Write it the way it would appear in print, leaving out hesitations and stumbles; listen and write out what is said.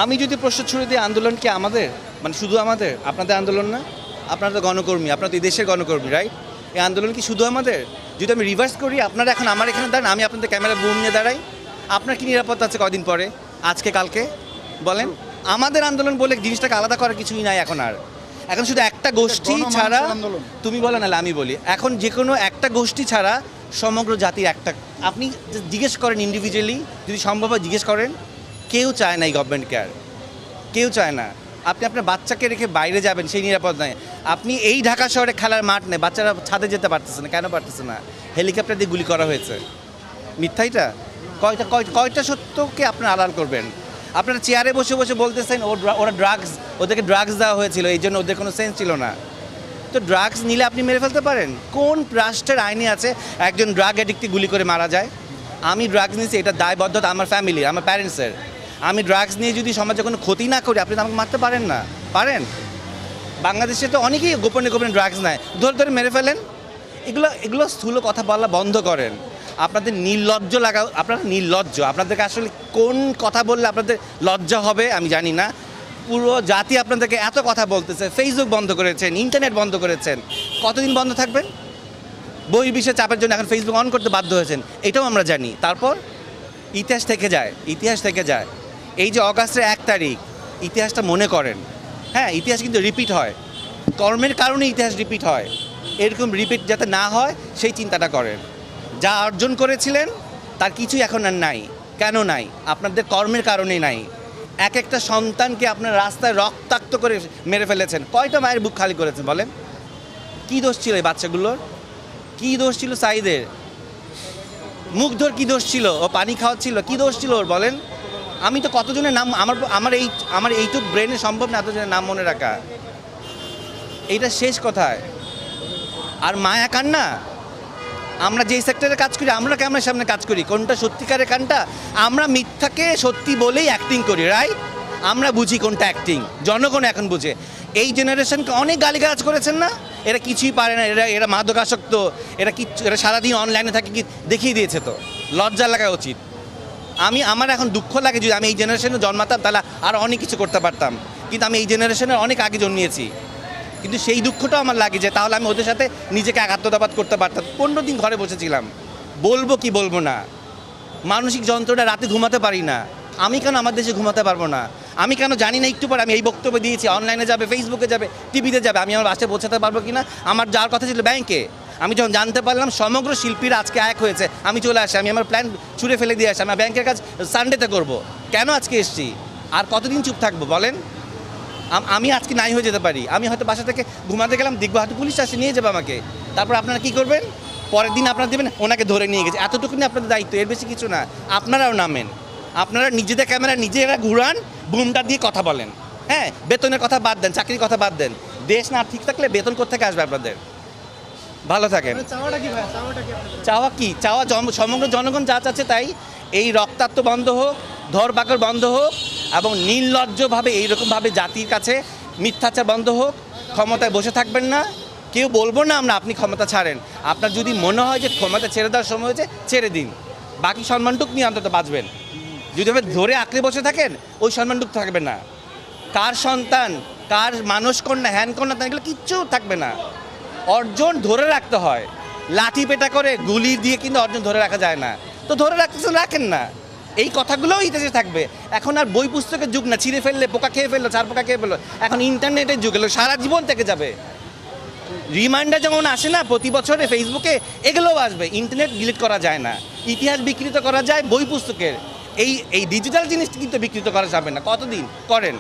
আমি যদি প্রশ্ন ছুড়ে দিই আন্দোলন কি আমাদের, মানে শুধু আমাদের? আপনাদের আন্দোলন না? আপনারা তো গণকর্মী, আপনারা তো এই দেশের গণকর্মী, রাইট? এই আন্দোলন কি শুধু আমাদের? যদি আমি রিভার্স করি, আপনারা এখন আমার এখানে দাঁড়ান, আমি আপনাদের ক্যামেরা বুম নিয়ে দাঁড়াই, আপনার কি নিরাপত্তা আছে কদিন পরে, আজকে কালকে? বলেন। আমাদের আন্দোলন বলে জিনিসটাকে আলাদা করার কিছুই নাই এখন আর। এখন শুধু একটা গোষ্ঠী ছাড়া, তুমি বলো নাহলে আমি বলি, এখন যে কোনো একটা গোষ্ঠী ছাড়া সমগ্র জাতির একটা, আপনি জিজ্ঞেস করেন ইন্ডিভিজুয়ালি, যদি সম্ভব হয় জিজ্ঞেস করেন, কেউ চায় না এই গভর্নমেন্ট কেয়ার, কেউ চায় না। আপনি আপনার বাচ্চাকে রেখে বাইরে যাবেন, সেই নিরাপদ নয়। আপনি এই ঢাকা শহরে খেলার মাঠ নেই, বাচ্চারা ছাদে যেতে পারতেছে না, কেন পারতেছে না? হেলিকপ্টার দিয়ে গুলি করা হয়েছে। মিথ্যাইটা কয়টা সত্যকে আপনারা আড়াল করবেন? আপনারা চেয়ারে বসে বসে বলতেছেন ওরা ড্রাগস, ওদেরকে ড্রাগস দেওয়া হয়েছিল, এই জন্য ওদের কোনো সেন্স ছিল না। তো ড্রাগস নিলে আপনি মেরে ফেলতে পারেন? কোন রাষ্ট্রের আইনে আছে একজন ড্রাগ অ্যাডিক্টকে গুলি করে মারা যায়? আমি ড্রাগস নিয়েছি, এটা দায়বদ্ধতা আমার ফ্যামিলির, আমার প্যারেন্টসের। আমি ড্রাগস নিয়ে যদি সমাজে কোনো ক্ষতি না করি, আপনি তো আমাকে মারতে পারেন না, পারেন? বাংলাদেশে তো অনেকেই গোপনে গোপনে ড্রাগস নেয়, ধরে ধরে মেরে ফেলেন। এগুলো স্থূল কথা বলা বন্ধ করেন। আপনাদের নির্লজ্জ লাগা, আপনারা নির্লজ্জ। আপনাদেরকে আসলে কোন কথা বললে আপনাদের লজ্জা হবে আমি জানি না। পুরো জাতি আপনাদেরকে এত কথা বলতেছে, ফেসবুক বন্ধ করেছেন, ইন্টারনেট বন্ধ করেছেন, কতদিন বন্ধ থাকবেন? বহির্বিশ্বের চাপের জন্য এখন ফেসবুক অন করতে বাধ্য হয়েছেন, এটাও আমরা জানি। তারপর ইতিহাস থেকে যায়, ইতিহাস থেকে যায়। এই যে অগাস্টের 1 তারিখ, ইতিহাসটা মনে করেন। হ্যাঁ, ইতিহাস কিন্তু রিপিট হয়, কর্মের কারণে ইতিহাস রিপিট হয়। এরকম রিপিট যাতে না হয় সেই চিন্তাটা করেন। যা অর্জন করেছিলেন তার কিছুই এখন আর নাই। কেন নাই? আপনাদের কর্মের কারণেই নাই। এক একটা সন্তানকে আপনার রাস্তায় রক্তাক্ত করে মেরে ফেলেছেন। কয়টা মায়ের বুক খালি করেছেন বলেন? কী দোষ ছিল এই বাচ্চাগুলোর? কী দোষ ছিল সাইদের? মুগ্ধর কী দোষ ছিল? ও পানি খাওয়াচ্ছিল, কী দোষ ছিল ওর বলেন? আমি তো কতজনের নাম, আমার এইটুক ব্রেনে সম্ভব না এতজনের নাম মনে রাখা। এইটা শেষ কোথায়? আর মায়া কান্না, আমরা যেই সেক্টরে কাজ করি, আমরা ক্যামেরার সামনে কাজ করি, কোনটা সত্যিকারের কান্না? আমরা মিথ্যাকে সত্যি বলেই অ্যাক্টিং করি, রাইট? আমরা বুঝি কোনটা অ্যাক্টিং, জনগণ এখন বুঝে। এই জেনারেশনকে অনেক গালিগালাজ করেছেন না? এরা কিছুই পারে না, এরা মাদকাসক্ত, এরা সারাদিন অনলাইনে থাকে, কি দেখিয়ে দিয়েছে। তো লজ্জা লাগা উচিত। আমার এখন দুঃখ লাগে, যদি আমি এই জেনারেশনে জন্মাতাম তাহলে আর অনেক কিছু করতে পারতাম, কিন্তু আমি এই জেনারেশনের অনেক আগে জন্মিয়েছি। কিন্তু সেই দুঃখটাও আমার লাগে যে তাহলে আমি ওদের সাথে নিজেকে একাত্মতাবাদ করতে পারতাম। 15 দিন ঘরে বসেছিলাম, বলবো কি বলবো না, মানসিক যন্ত্রণা, রাতে ঘুমাতে পারি না। আমি কেন আমার দেশে ঘুমাতে পারবো না? আমি কেন জানি না একটু পরে আমি এই বক্তব্য দিয়েছি, অনলাইনে যাবে, ফেসবুকে যাবে, টিভিতে যাবে, আমি আমার বাসায় পৌঁছাতে পারবো কি না? আমার যাওয়ার কথা ছিল ব্যাংকে। আমি যখন জানতে পারলাম সমগ্র শিল্পীরা আজকে এক হয়েছে, আমি চলে আসি, আমি আমার প্ল্যান ছুঁড়ে ফেলে দিয়ে আসি, আমি ব্যাংকের কাজ সানডেতে করবো। কেন আজকে এসছি? আর কতদিন চুপ থাকবো বলেন? আমি আজকে নাই হয়ে যেতে পারি। আমি হয়তো বাসা থেকে ঘুমাতে গেলাম, দেখবো হয়তো পুলিশ আসে, নিয়ে যাবে আমাকে। তারপর আপনারা কী করবেন? পরের দিন আপনারা দেবেন ওনাকে ধরে নিয়ে গেছে। এতটুকুনি আপনাদের দায়িত্ব, এর বেশি কিছু না। আপনারাও নামেন, আপনারা নিজেদের ক্যামেরা নিজেরা ঘুরান, বুমটা দিয়ে কথা বলেন। হ্যাঁ, বেতনের কথা বাদ দেন, চাকরির কথা বাদ দেন। দেশ না ঠিক থাকলে বেতন কোত্থেকে আসবে আপনাদের? ভালো থাকেন। চাওয়া কি? চাওয়া সমগ্র জনগণ যা চাচ্ছে তাই। এই রক্তাক্ত বন্ধ হোক, ধরপাকড় বন্ধ হোক, এবং নির্লজ্জভাবে এইরকমভাবে জাতির কাছে মিথ্যাচার বন্ধ হোক। ক্ষমতায় বসে থাকবেন না, কেউ বলবো না আমরা আপনি ক্ষমতা ছাড়েন। আপনার যদি মনে হয় যে ক্ষমতা ছেড়ে দেওয়ার সময় হয়েছে, ছেড়ে দিন, বাকি সম্মানটুক নিয়ে অন্তত বাঁচবেন। যদি আপনি ধরে আঁকড়ে বসে থাকেন, ওই সম্মানটুক থাকবে না। কার সন্তান, কার মানস কন্যা, হ্যান কন্যা, এগুলো কিচ্ছু থাকবে না। অর্জন ধরে রাখতে হয়, লাঠি পেটা করে গুলি দিয়ে কিন্তু অর্জন ধরে রাখা যায় না। তো ধরে রাখতেছেন, রাখেন না। এই কথাগুলোও ইতিহাসে থাকবে। এখন আর বই পুস্তকের যুগ না, ছিঁড়ে ফেললে পোকা খেয়ে ফেললো, চার পোকা খেয়ে ফেললো। এখন ইন্টারনেটের যুগ এলো, সারা জীবন থেকে যাবে। রিমাইন্ডার যেমন আসে না প্রতি বছরে ফেসবুকে, এগুলোও আসবে। ইন্টারনেট ডিলিট করা যায় না, ইতিহাস বিকৃত করা যায় বই পুস্তকের। এই ডিজিটাল জিনিসটা কিন্তু বিকৃত করা যাবে না। কতদিন করেন?